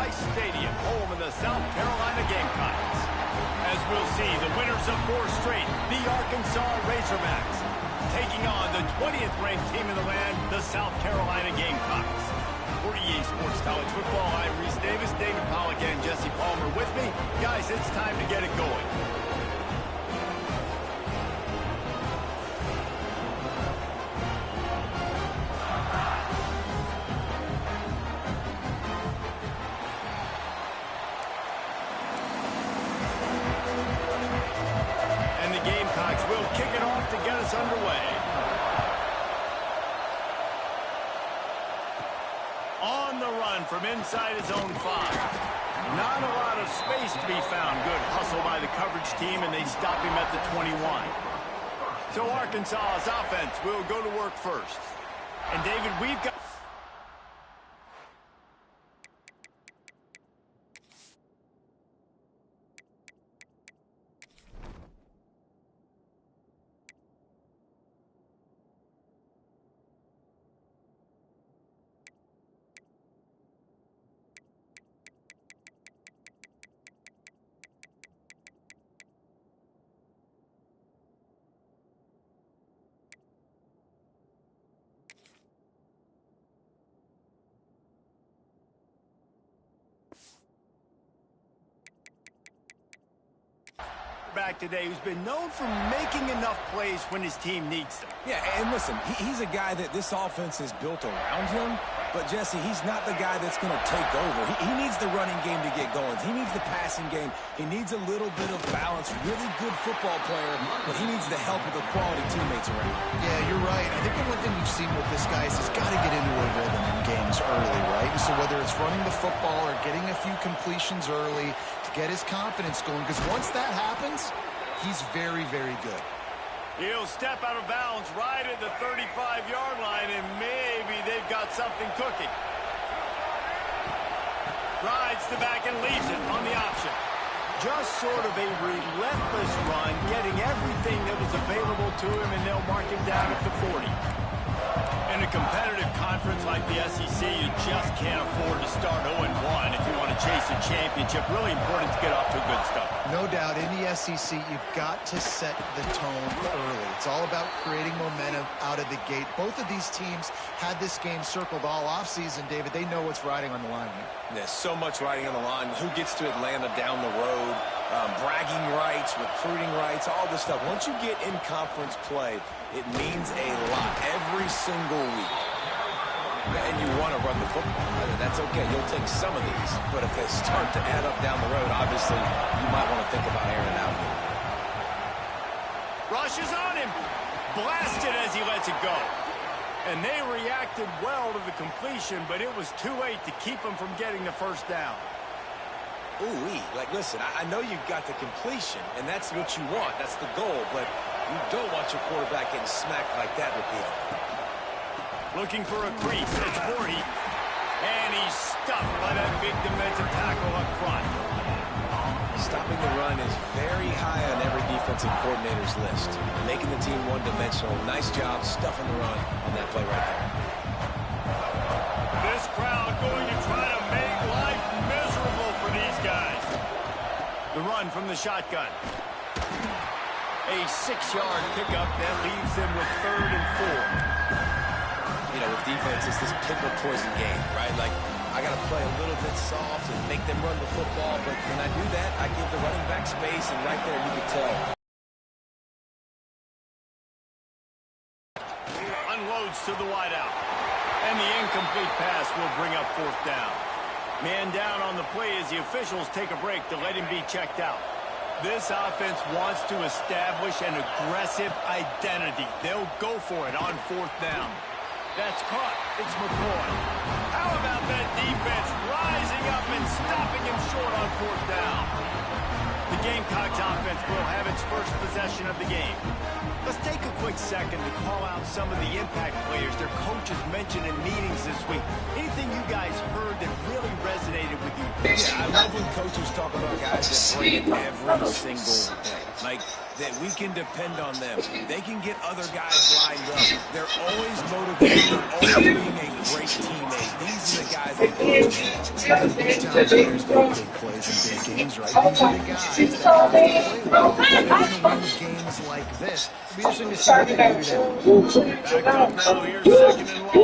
Rice Stadium, home of the South Carolina Gamecocks. As we'll see, the winners of 4 straight, the Arkansas Razorbacks, taking on the 20th ranked team in the land, the South Carolina Gamecocks. For EA Sports College Football, I'm Reese Davis, David Pollack, and Jesse Palmer with me. Guys, it's time to get it going. And the Gamecocks will kick it off to get us underway. On the run from inside his own 5. Not a lot of space to be found. Good hustle by the coverage team, and they stop him at the 21. So Arkansas's offense will go to work first. And David, we've got... back today who's been known for making enough plays when his team needs them. Yeah, and listen, he's a guy that this offense is built around him, but Jesse, he's not the guy that's going to take over. He needs the running game to get going. He needs the passing game. He needs a little bit of balance. Really good football player, but he needs the help of the quality teammates around. Yeah, you're right. I think the one thing we've seen with this guy is he's got to get into a rhythm in games early, right? So whether it's running the football or getting a few completions early to get his confidence going, because once that happens, he's very, very good. He'll step out of bounds right at the 35-yard line, and maybe they've got something cooking. Rides the back and leaves it on the option. Just sort of a relentless run, getting everything that was available to him, and they'll mark him down at the 40. In a competitive conference like the SEC, you just can't afford to start 0-1 if you want to chase a championship. Really important to get off to a good start. No doubt, in the SEC, you've got to set the tone early. It's all about creating momentum out of the gate. Both of these teams had this game circled all offseason, David. They know what's riding on the line here. There's so much riding on the line. Who gets to Atlanta down the road? Bragging rights, recruiting rights, all this stuff. Once you get in conference play, it means a lot every single week. And you want to run the football. That's okay. You'll take some of these. But if they start to add up down the road, obviously, you might want to think about airing it out. Rushes on him. Blasted as he lets it go. And they reacted well to the completion, but it was too late to keep him from getting the first down. Ooh-wee. Like, listen, I know you've got the completion, and that's what you want. That's the goal, but you don't want your quarterback getting smacked like that repeatedly. Looking for a crease. It's Voorhees. And he's stuffed by that big defensive tackle up front. Stopping the run is very high on every defensive coordinator's list. Making the team one-dimensional. Nice job stuffing the run on that play right there. This crowd going to try to make life miserable for these guys. The run from the shotgun. A 6-yard pickup that leaves them with 3rd and 4. You know, with defense, it's this pickle poison game, right? Like, I got to play a little bit soft and make them run the football, but when I do that, I give the running back space, and right there you can tell. Unloads to the wideout. And the incomplete pass will bring up 4th down. Man down on the play as the officials take a break to let him be checked out. This offense wants to establish an aggressive identity. They'll go for it on 4th down. That's caught. It's McCoy. How about that defense rising up and stopping him short on 4th down? The Gamecocks offense will have its first possession of the game. Let's take a quick second to call out some of the impact players their coaches mentioned in meetings this week. Anything you guys heard that really resonated with you? Yeah, I love when coaches talk about guys that bring it every single day. Like, that we can depend on them. They can get other guys lined up. They're always motivated. They're always being a great teammate. These are the guys that Big time players make big plays in big games, right? These are the guys that have to play well. They're going to win games like this. It'll be interesting to see what they do today. Back up now, here's second and long.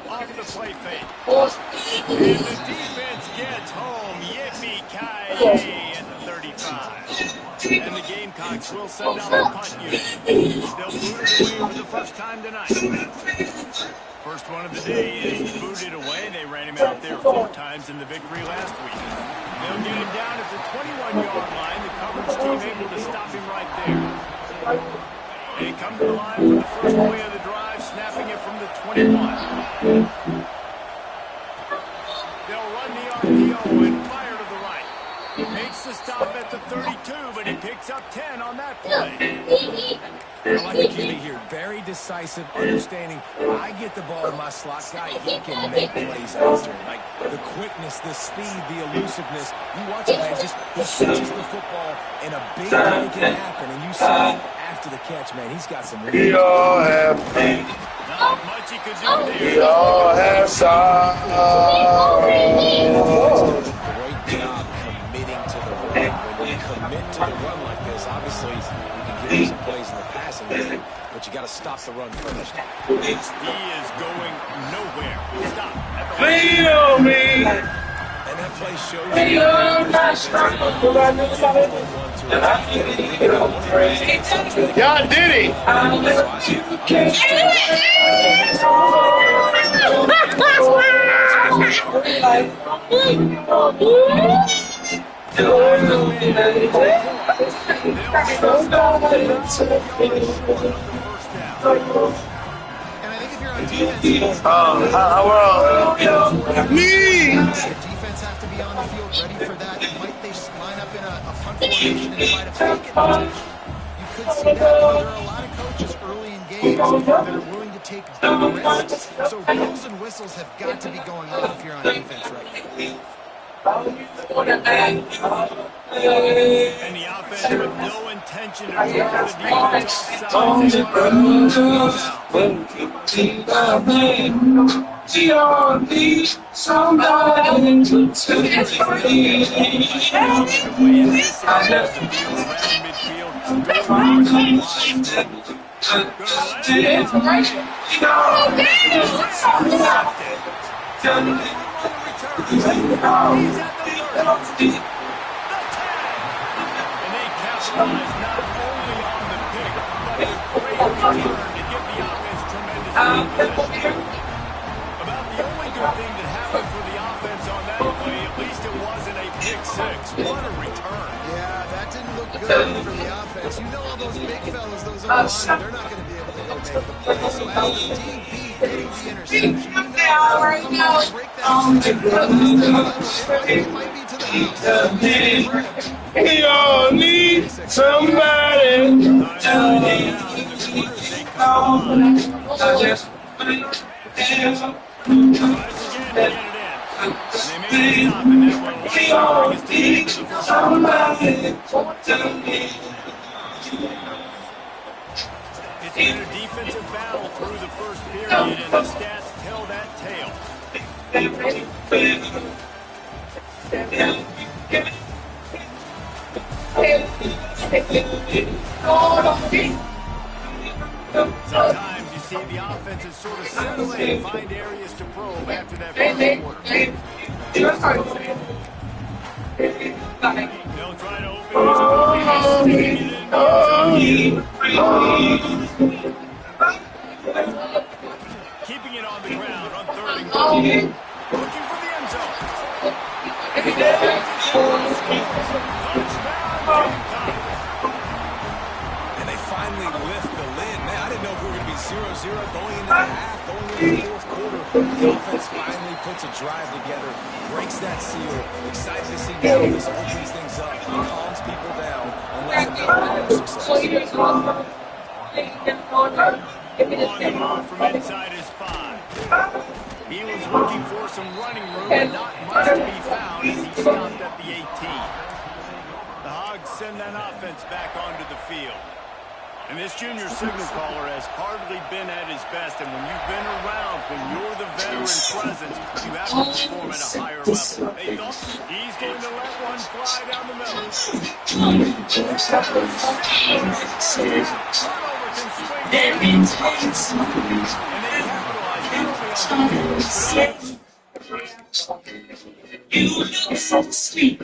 Off the play fake. And the defense gets home. Yippee-ki-yay at the 35. And the Gamecocks will send out the punt unit. They'll boot it away for the first time tonight. First one of the day is booted away. They ran him out there 4 times in the victory last week. They'll get him down at the 21-yard line. The coverage team able to stop him right there. They come to the line for the first play of the drive, snapping it from the 21. They'll run the RPO and fire to the right. Makes the stop at the 32, but he picks up 10 on that play. I like the QB here. Very decisive, understanding. I get the ball to my slot guy. He can make plays after. Like the quickness, the speed, the elusiveness. You watch it, man. Just he catches the football, and a big play can happen. And you see after the catch, man, he's got some. We all have pain. Not much he could do there. We all have sorrow. Great job committing to the run. When you commit to the run like this, obviously you can give him some plays in the passing game, but you got to stop the run first. He is going nowhere. Stop at the Lean on me. And that play shows you. Y'all did it. And I think if you're on defense, Me. the defense have to be on the field ready for that. Might they line up in a punt formation and try to fake it? You could see that. There are a lot of coaches early in games that are willing to take big risks. So bells and whistles have got to be going off if you're on defense right now. And the offense with no intention of taking the defense offside. Somebody to And they capitalize not only on the pick, but a great return to give the offense tremendous possession. About the only good thing that happened for the offense on that play, at least it wasn't a pick six. What a return. Yeah, that didn't look good for the offense. You know all those big fellas, those O-line, they're not going to be able to go make the play. So as the DB getting the interception, you know, break that it might be to the house. We all need somebody. It's been a defensive battle through the first period, and the stats tell that tale. Sometimes you see the offense is sort of settle in and find areas to probe after that first quarter. They'll try to open keeping it on the ground on 3rd and goal. Looking for the end zone. And they finally lift the lid. Man, I didn't know if we were going to be 0-0 going into the half, going into the fourth quarter. The offense finally puts a drive together, breaks that seal. Excited to see now this opens things up, calms people down, and lets them have more success. On the move from inside his 5. He was looking for some running room, but not much to be found as he stopped at the 18. The Hogs send that offense back onto the field. And this junior signal caller has hardly been at his best. And when you've been around, when you're the veteran presence, you have to perform at a higher level. Hey, he's going to let one fly down the middle. Turnover can swing. And they capitalize not only on the field, but You look so sweet.